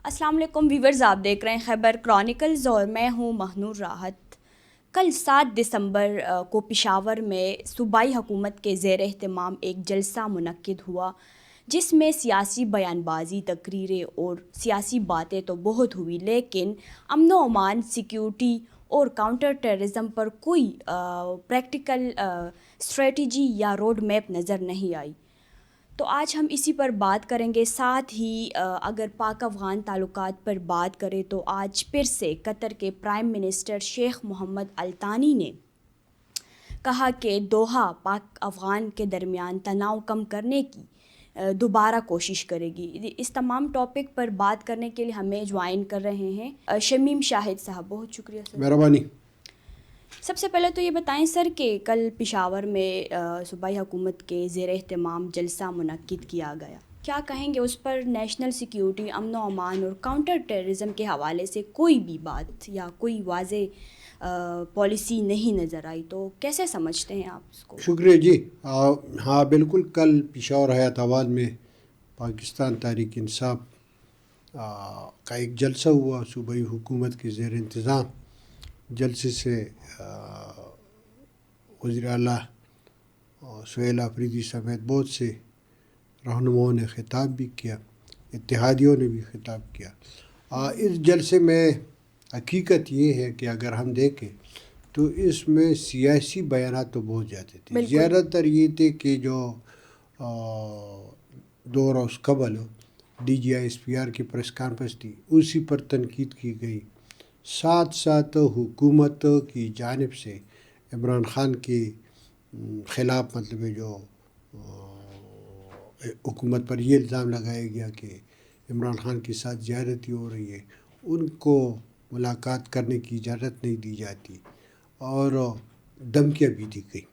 السلام علیکم ویورز، آپ دیکھ رہے ہیں خیبر کرونیکلز اور میں ہوں مہنور راحت۔ کل 7 دسمبر کو پشاور میں صوبائی حکومت کے زیر اہتمام ایک جلسہ منعقد ہوا، جس میں سیاسی بیان بازی، تقریریں اور سیاسی باتیں تو بہت ہوئی، لیکن امن و امان، سیکیورٹی اور کاؤنٹر ٹیررزم پر کوئی پریکٹیکل اسٹریٹجی یا روڈ میپ نظر نہیں آئی۔ تو آج ہم اسی پر بات کریں گے۔ ساتھ ہی اگر پاک افغان تعلقات پر بات کریں تو آج پھر سے قطر کے پرائم منسٹر شیخ محمد الثانی نے کہا کہ دوحہ پاک افغان کے درمیان تناؤ کم کرنے کی دوبارہ کوشش کرے گی۔ اس تمام ٹاپک پر بات کرنے کے لیے ہمیں جوائن کر رہے ہیں شمیم شاہد صاحب۔ بہت شکریہ سر، مہربانی۔ سب سے پہلے تو یہ بتائیں سر کہ کل پشاور میں صوبائی حکومت کے زیر اہتمام جلسہ منعقد کیا گیا، کیا کہیں گے اس پر؟ نیشنل سیکیورٹی، امن و امان اور کاؤنٹر ٹیررزم کے حوالے سے کوئی بھی بات یا کوئی واضح پالیسی نہیں نظر آئی، تو کیسے سمجھتے ہیں آپ اس کو؟ شکریہ جی۔ ہاں بالکل، کل پشاور حیات آباد میں پاکستان تحریک انصاف کا ایک جلسہ ہوا صوبائی حکومت کے زیر انتظام۔ جلسے سے وزیر اعلیٰ سہیل آفریدی سمیت بہت سے رہنماؤں نے خطاب بھی کیا، اتحادیوں نے بھی خطاب کیا۔ اس جلسے میں حقیقت یہ ہے کہ اگر ہم دیکھیں تو اس میں سیاسی بیانات تو بہت زیادہ تھے۔ زیادہ تر یہ تھے کہ جو 2 روز قبل D G I S P R کی پریس کانفرنس تھی، اسی پر تنقید کی گئی۔ ساتھ ساتھ حکومت کی جانب سے عمران خان کے خلاف جو حکومت پر یہ الزام لگایا گیا کہ عمران خان کے ساتھ زیادتی ہو رہی ہے، ان کو ملاقات کرنے کی اجازت نہیں دی جاتی اور دھمکیاں بھی دی گئی۔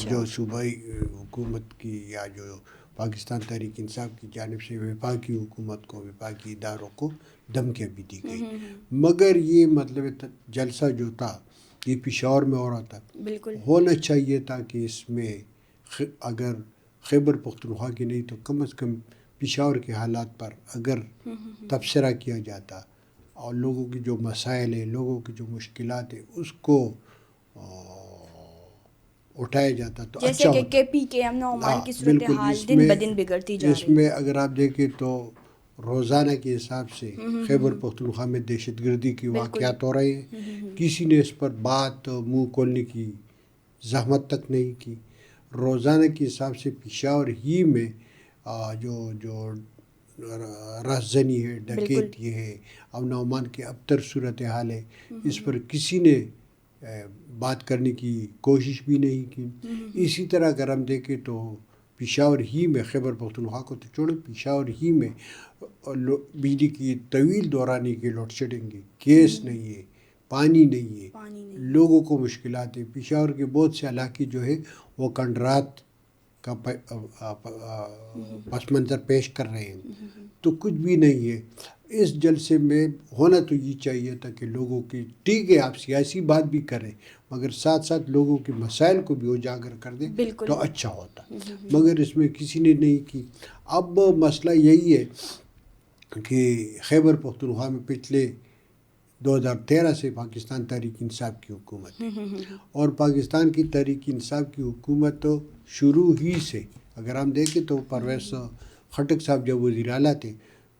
جو صوبائی حکومت کی یا جو پاکستان تحریک انصاف کی جانب سے وفاقی حکومت کو، وفاقی اداروں کو دھمکیاں بھی دی گئی۔ مگر یہ جلسہ جو تھا یہ پشاور میں ہو رہا تھا، ہونا چاہیے تھا کہ اس میں اگر خیبر پختونخوا کی نہیں تو کم از کم پشاور کے حالات پر اگر تبصرہ کیا جاتا اور لوگوں کی جو مسائل ہیں، لوگوں کی جو مشکلات ہیں، اس کو اٹھایا جاتا تو جیسے کہ کے پی کے امن و امان کی صورتحال دن بدن بگڑتی جا رہی ہے۔ اس میں اگر آپ دیکھیں تو روزانہ کے حساب سے خیبر پختونخوا میں دہشت گردی کے واقعات ہو رہے ہیں، کسی نے اس پر بات منہ کھولنے کی زحمت تک نہیں کی۔ روزانہ کے حساب سے پشاور ہی میں جو رہزنی ہے، ڈکیتی ہے، امن و امان کی ابتر صورتحال ہے، اس پر کسی نے بات کرنے کی کوشش بھی نہیں کی۔ اسی طرح اگر ہم دیکھیں تو پشاور ہی میں، خیبر پختونخوا کو تو چھوڑیں، پشاور ہی میں بجلی کی طویل دورانی کی لوڈ شیڈنگ کی کیس نہیں ہے، پانی نہیں ہے، لوگوں کو مشکلات ہیں۔ پشاور کے بہت سے علاقے جو ہے وہ کنڈرات کا پس منظر پیش کر رہے ہیں، تو کچھ بھی نہیں ہے۔ اس جلسے میں ہونا تو یہ چاہیے تھا کہ لوگوں کی، ٹھیک ہے آپ سیاسی بات بھی کریں مگر ساتھ ساتھ لوگوں کے مسائل کو بھی اجاگر کر دیں تو اچھا ہوتا، مگر اس میں کسی نے نہیں کی۔ اب مسئلہ یہی ہے کہ خیبر پختونخوا میں پچھلے 2013 سے پاکستان تحریک انصاف کی حکومت ہے، اور پاکستان کی تحریک انصاف کی حکومت شروع ہی سے اگر ہم دیکھیں تو پرویز خٹک صاحب جب وزیر اعلیٰ تھے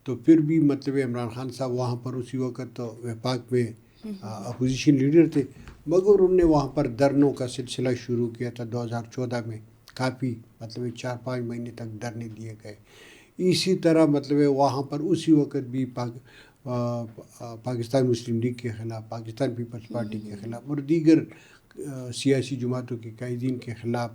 تو پھر بھی عمران خان صاحب وہاں پر اسی وقت وفاق میں اپوزیشن لیڈر تھے، مگر انہوں نے وہاں پر دھرنوں کا سلسلہ شروع کیا تھا 2014 میں، کافی 4-5 مہینے تک دھرنے دیے گئے۔ اسی طرح وہاں پر اسی وقت بھی پاکستان مسلم لیگ کے خلاف، پاکستان پیپلز پارٹی کے خلاف اور دیگر سیاسی جماعتوں کے قائدین کے خلاف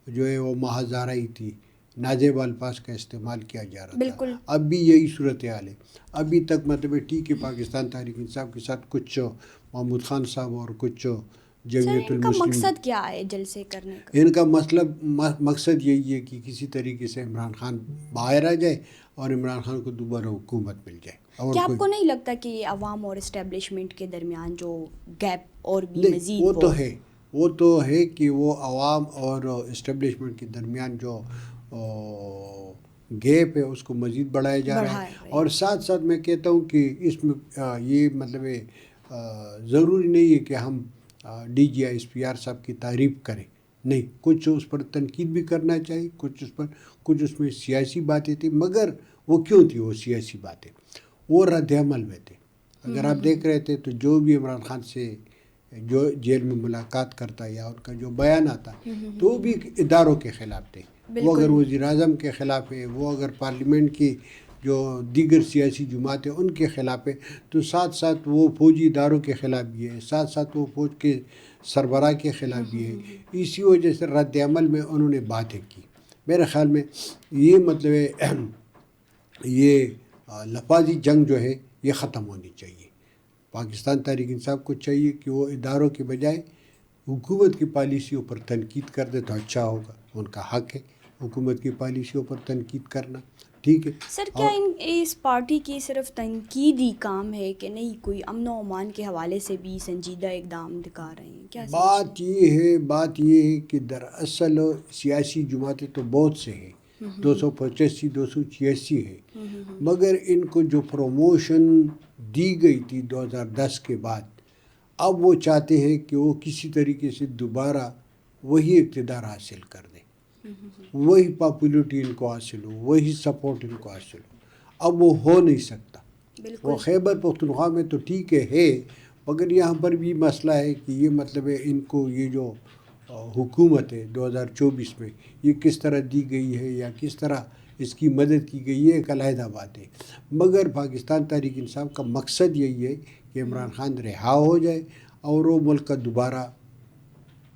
جو ہے وہ محاذ آرائی تھی، ناجیب الفاظ کا استعمال کیا جا رہا تھا۔ اب بھی یہی صورتحال ہے، ابھی تک ٹھیک ہے پاکستان تحریک انصاف کے ساتھ کچھ محمود خان صاحب اور کچھ جمعیت المسلمین۔ ان کا مقصد کیا ہے جلسے کرنے کا؟ ان کا مقصد یہی ہے کہ کسی طریقے سے عمران خان باہر آ جائے اور عمران خان کو دوبارہ حکومت مل جائے۔ کیا آپ کو نہیں لگتا کہ عوام اور اسٹیبلشمنٹ کے درمیان جو گیپ اور بھی مزید وہ تو ہے کہ وہ عوام اور اسٹیبلشمنٹ کے درمیان جو گیپ ہے اس کو مزید بڑھایا جا رہا ہے. اور ساتھ ساتھ میں کہتا ہوں کہ اس میں یہ مطلب ضروری نہیں ہے کہ ہم DGI صاحب کی تعریف کریں. نہیں, کچھ اس پر تنقید بھی کرنا چاہیے, کچھ اس میں سیاسی باتیں تھیں. مگر وہ کیوں تھی وہ سیاسی باتیں؟ وہ رد عمل میں تھے. اگر آپ دیکھ رہے تھے تو جو بھی عمران خان سے جو جیل میں ملاقات کرتا یا ان کا جو بیان آتا تو وہ بھی اداروں کے خلاف تھے. وہ اگر وزیر اعظم کے خلاف ہے, وہ اگر پارلیمنٹ کی جو دیگر سیاسی جماعتیں ان کے خلاف ہے, تو ساتھ ساتھ وہ فوجی اداروں کے خلاف بھی ہے, ساتھ ساتھ وہ فوج کے سربراہ کے خلاف بھی ہے. اسی وجہ سے رد عمل میں انہوں نے باتیں کی. میرے خیال میں یہ مطلب یہ لفاظی جنگ جو ہے یہ ختم ہونی چاہیے. پاکستان تحریک انصاف کو چاہیے کہ وہ اداروں کے بجائے حکومت کی پالیسیوں پر تنقید کر دے تو اچھا ہوگا. ان کا حق ہے حکومت کی پالیسیوں پر تنقید کرنا, ٹھیک ہے. سر کیا اس پارٹی کی صرف تنقیدی کام ہے کہ نہیں کوئی امن و امان کے حوالے سے بھی سنجیدہ اقدام دکھا رہے ہیں؟ کیا بات یہ ہے کہ دراصل سیاسی جماعتیں تو بہت سے ہیں, 285 286 ہے, مگر ان کو جو پروموشن دی گئی تھی 2010 کے بعد, اب وہ چاہتے ہیں کہ وہ کسی طریقے سے دوبارہ وہی اقتدار حاصل کر دیں, وہی پاپولیٹی ان کو حاصل ہو, وہی سپورٹ ان کو حاصل ہو. اب وہ ہو نہیں سکتا. وہ خیبر پختونخوا میں تو ٹھیک ہے, مگر یہاں پر بھی مسئلہ ہے کہ یہ مطلب ہے ان کو یہ جو حکومت ہے 2024 میں یہ کس طرح دی گئی ہے یا کس طرح اس کی مدد کی گئی ہے, ایک علیحدہ بات ہے. مگر پاکستان تحریک انصاف کا مقصد یہی ہے کہ عمران خان رہا ہو جائے اور وہ ملک کا دوبارہ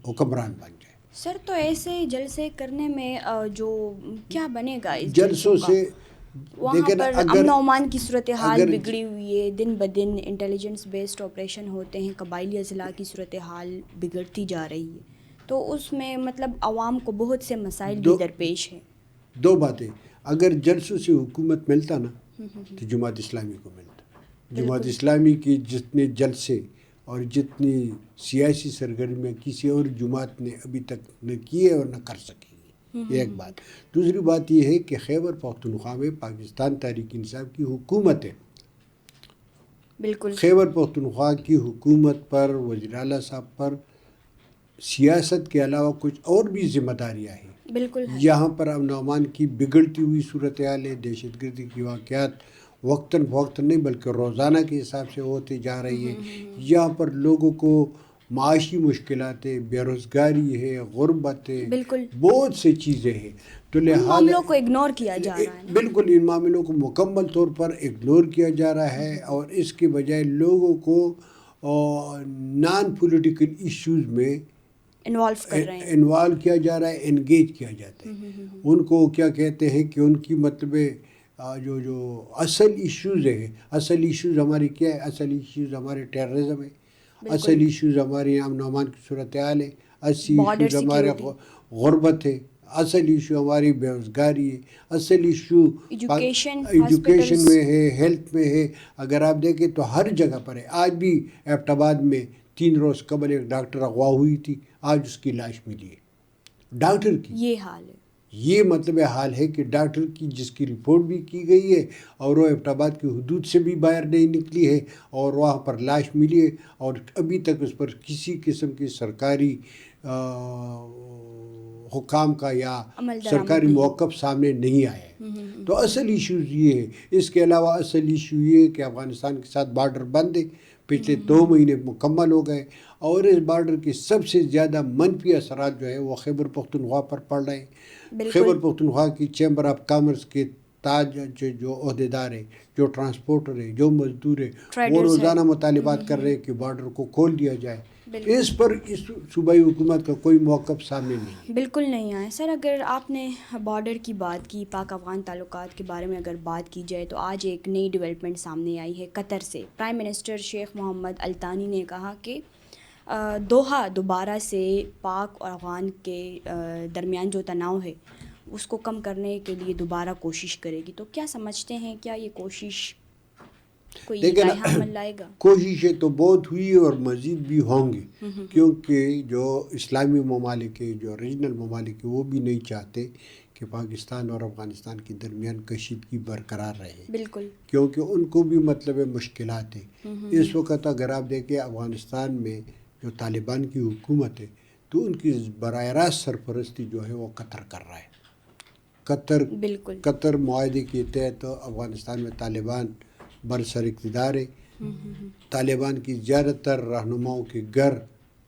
حکمران بن جائے. سر تو ایسے جلسے کرنے میں جو کیا بنے گا اس جلسوں سے؟ وہاں پر امن و امان کی صورتحال بگڑی ہوئی ہے, دن بدن انٹیلیجنس بیسڈ آپریشن ہوتے ہیں, قبائلی اضلاع کی صورتحال بگڑتی جا رہی ہے, تو اس میں مطلب عوام کو بہت سے مسائل بھی درپیش ہیں. دو باتیں, اگر جلسوں سے حکومت ملتا نا تو جماعت اسلامی کو ملتا. جماعت اسلامی کی جتنے جلسے اور جتنی سیاسی سرگرمیاں کسی اور جماعت نے ابھی تک نہ کی ہے اور نہ کر سکے گی, یہ ایک بات. دوسری بات یہ ہے کہ خیبر پختونخوا میں پاکستان تحریک انصاف کی حکومت ہے. بالکل. خیبر پختونخوا کی حکومت پر, وزیر اعلیٰ صاحب پر سیاست کے علاوہ کچھ اور بھی ذمہ داریاں ہیں. بالکل. یہاں پر امن و امان کی بگڑتی ہوئی صورتحال ہے, دہشت گردی کی واقعات وقتاً فوقتاً نہیں بلکہ روزانہ کے حساب سے ہوتے جا رہی ہے. یہاں پر لوگوں کو معاشی مشکلات ہے, بے روزگاری ہے, غربت ہے, بالکل بہت سے چیزیں ہیں. تو لہٰذا معاملوں کو اگنور کیا جا رہا ہے. بالکل ان معاملوں کو مکمل طور پر اگنور کیا جا رہا ہے, اور اس کے بجائے لوگوں کو نان پولیٹیکل ایشوز میں انوالو کیا جا رہا ہے, انگیج کیا جاتا ہے. ان کو کیا کہتے ہیں کہ ان کی مطلب جو اصل ایشوز ہے, اصل ایشوز ہماری کیا ہے؟ اصل ایشوز ہمارے ٹیررزم ہے, اصل ایشوز ہماری امن و امان کی صورتحال ہے, اصل ایشوز ہمارے غربت ہے, اصل ایشو ہماری بے روزگاری ہے, اصل ایشو ایجوکیشن میں ہے, ہیلتھ میں ہے. اگر آپ دیکھیں تو ہر جگہ پر ہے. آج بھی ایبٹ آباد میں 3 روز قبل ایک ڈاکٹر اغوا ہوئی تھی, آج اس کی لاش ملی ہے. ڈاکٹر کی یہ حال ہے. یہ مطلب حال ہے کہ ڈاکٹر کی جس کی رپورٹ بھی کی گئی ہے اور وہ ایبٹ آباد کی حدود سے بھی باہر نہیں نکلی ہے اور وہاں پر لاش ملی ہے, اور ابھی تک اس پر کسی قسم کی سرکاری حکام کا یا سرکاری موقف سامنے نہیں آیا ہے. تو اصل ایشوز یہ ہے. اس کے علاوہ اصل ایشو یہ ہے کہ افغانستان کے ساتھ بارڈر بند ہے, پچھلے 2 مہینے مکمل ہو گئے, اور اس بارڈر کے سب سے زیادہ منفی اثرات جو ہے وہ خیبر پختونخوا پر پڑ رہے ہیں. خیبر پختونخوا کی چیمبر آف کامرس کے تاج جو عہدیدار ہیں, جو ٹرانسپورٹر ہیں, جو مزدور ہیں, وہ روزانہ مطالبات کر رہے ہیں کہ بارڈر کو کھول دیا جائے. اس پر اس صوبائی حکومت کا کوئی موقف سامنے نہیں. بالکل نہیں آیا. سر اگر آپ نے بارڈر کی بات کی, پاک افغان تعلقات کے بارے میں اگر بات کی جائے تو آج ایک نئی ڈیولپمنٹ سامنے آئی ہے قطر سے. پرائم منسٹر شیخ محمد الثانی نے کہا کہ دوحہ دوبارہ سے پاک اور افغان کے درمیان جو تناؤ ہے اس کو کم کرنے کے لیے دوبارہ کوشش کرے گی. تو کیا سمجھتے ہیں, کیا یہ کوشش کوئی لائحہ عمل لائے گا؟ کوششیں تو بہت ہوئی اور مزید بھی ہوں گی, کیونکہ جو اسلامی ممالک ہیں, جو ریجنل ممالک ہیں, وہ بھی نہیں چاہتے کہ کہ پاکستان اور افغانستان کے درمیان کشیدگی برقرار رہے، بالکل، کیونکہ ان کو بھی مطلب مشکلات ہیں۔ اس وقت اگر آپ دیکھیں افغانستان میں جو طالبان کی حکومت ہے تو ان کی براہ راست سرپرستی جو ہے وہ قطر کر رہا ہے۔ بالکل، قطر معاہدے کے تحت افغانستان میں طالبان برسر اقتدار ہے۔ طالبان کی زیادہ تر رہنماؤں کے گھر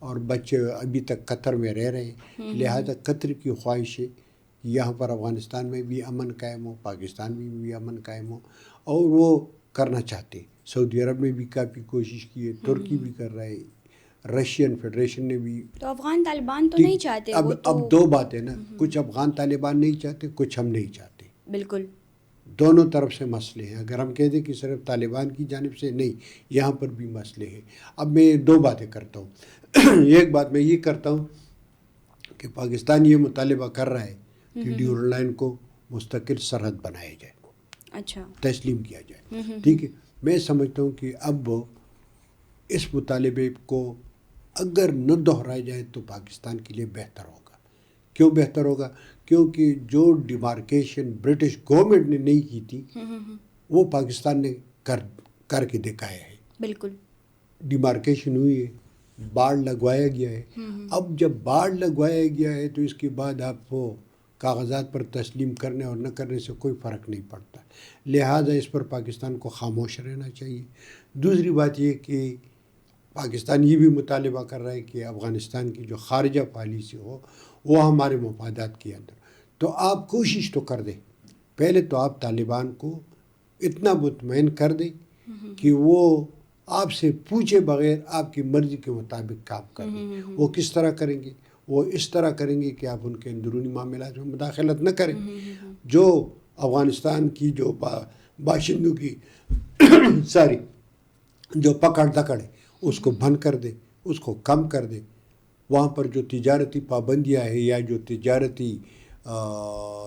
اور بچے ابھی تک قطر میں رہ رہے ہیں، لہذا قطر کی خواہش ہے کہ یہاں پر افغانستان میں بھی امن قائم ہو، پاکستان میں بھی امن قائم ہو، اور وہ کرنا چاہتے ہیں۔ سعودی عرب میں بھی کافی کوشش کی ہے، ترکی بھی کر رہا ہے، رشین فیڈریشن نے بھی۔ تو افغان طالبان تو نہیں چاہتے، اب دو باتیں نا، کچھ افغان طالبان نہیں چاہتے، کچھ ہم نہیں چاہتے۔ بالکل، دونوں طرف سے مسئلے ہیں۔ اگر ہم کہہ دیں کہ صرف طالبان کی جانب سے نہیں، یہاں پر بھی مسئلے ہیں۔ اب میں دو باتیں کرتا ہوں۔ ایک بات میں یہ کرتا ہوں کہ پاکستان یہ مطالبہ کر رہا ہے کہ ڈیورنڈ لائن کو مستقل سرحد بنایا جائے، اچھا، تسلیم کیا جائے، ٹھیک ہے۔ میں سمجھتا ہوں کہ اب اس مطالبے کو اگر نہ دہرایا جائے تو پاکستان کے لیے بہتر ہوگا۔ کیوں بہتر ہوگا؟ کیونکہ جو ڈیمارکیشن برٹش گورنمنٹ نے نہیں کی تھی وہ پاکستان نے کر کے دکھایا ہے۔ بالکل، ڈیمارکیشن ہوئی ہے، باڑ لگوایا گیا ہے۔ اب جب باڑ لگوایا گیا ہے تو اس کے بعد آپ وہ کاغذات پر تسلیم کرنے اور نہ کرنے سے کوئی فرق نہیں پڑتا، لہٰذا اس پر پاکستان کو خاموش رہنا چاہیے۔ دوسری بات یہ کہ پاکستان یہ بھی مطالبہ کر رہا ہے کہ افغانستان کی جو خارجہ پالیسی ہو وہ ہمارے مفادات کے اندر، تو آپ کوشش تو کر دیں، پہلے تو آپ طالبان کو اتنا مطمئن کر دیں کہ وہ آپ سے پوچھے بغیر آپ کی مرضی کے مطابق کام کریں۔ وہ کس طرح کریں گے؟ وہ اس طرح کریں گے کہ آپ ان کے اندرونی معاملات میں مداخلت نہ کریں، جو افغانستان کی جو باشندوں کی جو پکڑ دکڑ ہے اس کو بند کر دے، اس کو کم کر دے۔ وہاں پر جو تجارتی پابندیاں ہیں یا جو تجارتی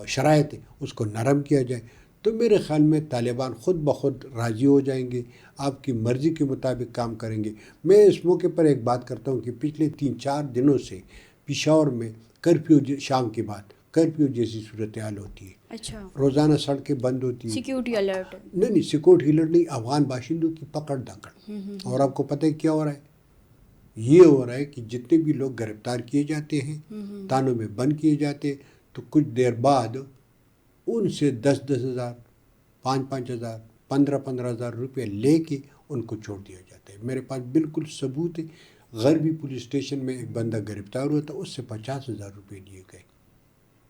شرائط ہیں اس کو نرم کیا جائے، تو میرے خیال میں طالبان خود بخود راضی ہو جائیں گے، آپ کی مرضی کے مطابق کام کریں گے۔ میں اس موقع پر ایک بات کرتا ہوں کہ پچھلے 3-4 دنوں سے پشاور میں کرفیو، شام کے بعد کرفیو جیسی صورتحال ہوتی ہے۔ اچھا، روزانہ سڑکیں بند ہوتی ہیں، سیکیورٹی الرٹ، نہیں سیکورٹی الرٹ نہیں، افغان باشندوں کی پکڑ دکڑ۔ اور آپ کو پتہ ہے کیا ہو رہا ہے؟ یہ ہو رہا ہے کہ جتنے بھی لوگ گرفتار کیے جاتے ہیں، تانوں میں بند کیے جاتے ہیں، تو کچھ دیر بعد ان سے 10,000 5,000 15,000 روپے لے کے ان کو چھوڑ دیا جاتا ہے۔ میرے پاس بالکل ثبوت ہے، غربی پولیس اسٹیشن میں ایک بندہ گرفتار ہوا تھا، اس سے 50,000 روپے لیے گئے۔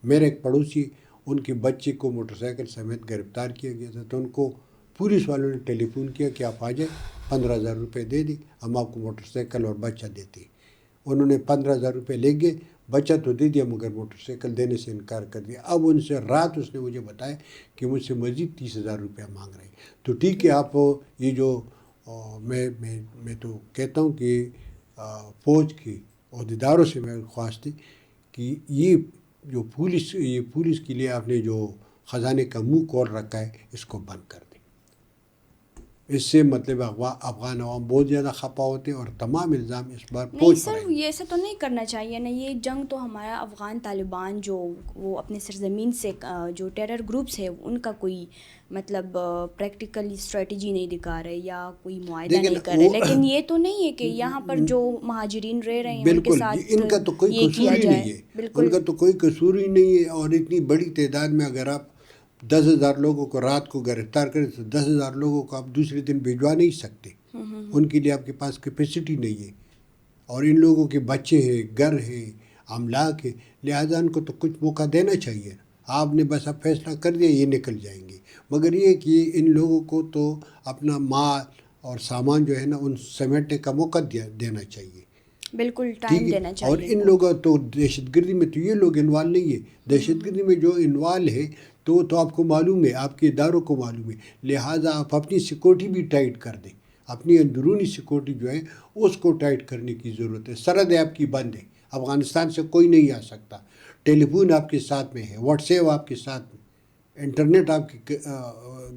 میرے ایک پڑوسی، ان کے بچے کو موٹر سائیکل سمیت گرفتار کیا گیا تھا، تو ان کو پولیس والوں نے ٹیلی فون کیا کہ آپ آ جائیں، 15,000 روپے دے دیں، ہم آپ کو موٹر سائیکل اور بچہ دیتے ہیں۔ انہوں نے 15,000 روپے لے گئے، بچہ تو دے دیا مگر موٹر سائیکل دینے سے انکار کر دیا۔ اب ان سے رات اس نے مجھے بتایا کہ مجھ سے مزید 30,000 روپیہ مانگ رہے ہیں۔ تو ٹھیک ہے، آپ یہ جو میں تو کہتا ہوں کہ فوج کے عہدیداروں سے میں خواست ہے کہ یہ جو پولیس کے لیے آپ نے جو خزانے کا منہ کھول رکھا ہے اس کو بند کر دیں۔ اس سے مطلب افغان عوام بہت زیادہ خفا ہوتے ہیں اور تمام الزام اس بار نہیں فوج پر سر، ہیں۔ یہ ایسا تو نہیں کرنا چاہیے نا، یہ جنگ تو ہمارا افغان طالبان جو وہ اپنے سرزمین سے جو ٹیرر گروپس ہے ان کا کوئی مطلب پریکٹیکل اسٹریٹجی نہیں دکھا رہے یا کوئی معاہدہ نہیں کر رہے، لیکن یہ تو نہیں ہے کہ یہاں پر جو مہاجرین رہ رہے ہیں ان کے ساتھ ان کا تو کوئی یہ قصور کیا ہی جائے۔ نہیں ہے، بالکل، ان کا تو کوئی قصور ہی نہیں ہے۔ اور اتنی بڑی تعداد میں اگر آپ 10,000 لوگوں کو رات کو گرفتار کریں تو 10,000 لوگوں کو آپ دوسرے دن بھجوا نہیں سکتے، ان کے لیے آپ کے پاس کیپیسٹی نہیں ہے۔ اور ان لوگوں کے بچے ہیں، گھر ہیں، املاک ہے، لہٰذا ان کو تو کچھ موقع دینا چاہیے۔ آپ نے بس اب فیصلہ کر دیا یہ نکل جائیں گے، مگر یہ کہ ان لوگوں کو تو اپنا مال اور سامان جو ہے نا ان سمیٹنے کا موقع دینا چاہیے۔ بالکل ٹائم ٹھیک ہے، دینا چاہیے اور ان لوگوں تو دہشت گردی میں تو یہ لوگ انوالو نہیں ہے، دہشت گردی میں جو انوالو ہے تو آپ کو معلوم ہے، آپ کے اداروں کو معلوم ہے، لہٰذا آپ اپنی سیکورٹی بھی ٹائٹ کر دیں، اپنی اندرونی سیکورٹی جو ہے اس کو ٹائٹ کرنے کی ضرورت ہے۔ سرحد آپ کی بند ہے، افغانستان سے کوئی نہیں آ سکتا، ٹیلی فون آپ کے ساتھ میں ہے، واٹس ایپ آپ کے ساتھ میں، انٹرنیٹ آپ کی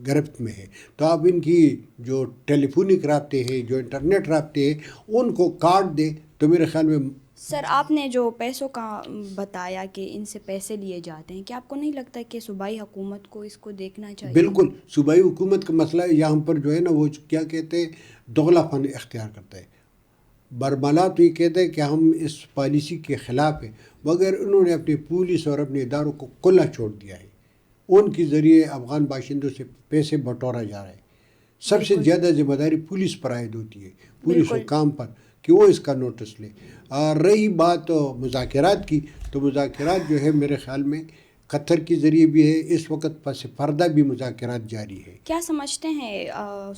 گرفت میں ہے، تو آپ ان کی جو ٹیلی فونک رابطے ہیں، جو انٹرنیٹ رابطے ہیں، ان کو کاٹ دیں تو میرے خیال میں سر آپ نے جو پیسوں کا بتایا کہ ان سے پیسے لیے جاتے ہیں، کیا آپ کو نہیں لگتا کہ صوبائی حکومت کو اس کو دیکھنا چاہیے؟ بالکل صوبائی حکومت کا مسئلہ ہے یہاں پر جو ہے نا وہ کیا کہتے ہیں دوغلا فن اختیار کرتا ہے. برملا تو یہ کہتے ہیں کہ ہم اس پالیسی کے خلاف ہیں، مگر انہوں نے اپنی پولیس اور اپنے اداروں کو کھلا چھوڑ دیا ہے. ان کے ذریعے افغان باشندوں سے پیسے بٹورا جا رہا ہے. سب سے زیادہ ذمہ داری پولیس پر عائد ہوتی ہے، پولیس حکام پر کہ وہ اس کا نوٹس لے. اور رہی بات مذاکرات کی، تو مذاکرات جو ہے میرے خیال میں قطر کے ذریعے بھی ہے، اس وقت پس پردہ بھی مذاکرات جاری ہے. کیا سمجھتے ہیں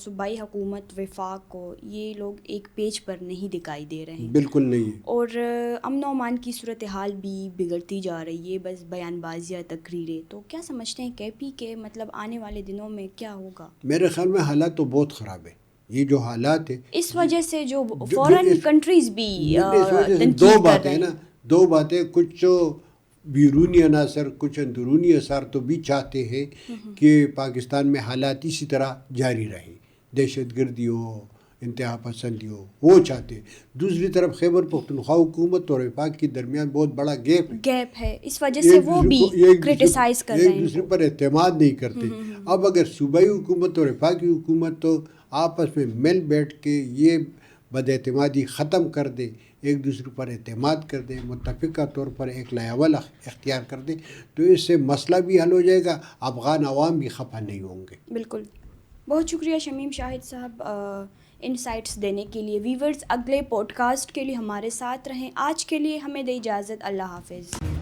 صوبائی حکومت وفاق کو یہ لوگ ایک پیج پر نہیں دکھائی دے رہے ہیں؟ بالکل نہیں ہے. اور امن و امان کی صورتحال بھی بگڑتی جا رہی ہے، بس بیان بازیاں تقریریں. تو کیا سمجھتے ہیں کے پی کے مطلب آنے والے دنوں میں کیا ہوگا؟ میرے خیال میں حالات تو بہت خراب ہے. یہ جو حالات ہے اس وجہ سے جو فورن کنٹریز بھی دو باتیں ہیں نا، دو باتیں، کچھ بیرونی عناصر کچھ اندرونی اثار تو بھی چاہتے ہیں کہ پاکستان میں حالات اسی طرح جاری رہیں، دہشت گردی ہو، انتہا پسندی ہو، وہ چاہتے ہیں. دوسری طرف خیبر پختونخوا حکومت اور وفاق کے درمیان بہت بڑا گیپ ہے، اس وجہ سے وہ بھی کرٹیسائز کر رہے ہیں، ایک دوسرے پر اعتماد نہیں کرتے. اب اگر صوبائی حکومت اور وفاقی حکومت تو آپس میں مل بیٹھ کے یہ بد اعتمادی ختم کر دے، ایک دوسرے پر اعتماد کر دیں، متفقہ طور پر ایک لیول اختیار کر دیں، تو اس سے مسئلہ بھی حل ہو جائے گا، افغان عوام بھی خفا نہیں ہوں گے. بالکل. بہت شکریہ شمیم شاہد صاحب انسائٹس دینے کے لیے. ویورز اگلے پوڈ کاسٹ کے لیے ہمارے ساتھ رہیں. آج کے لیے ہمیں دے اجازت. اللہ حافظ.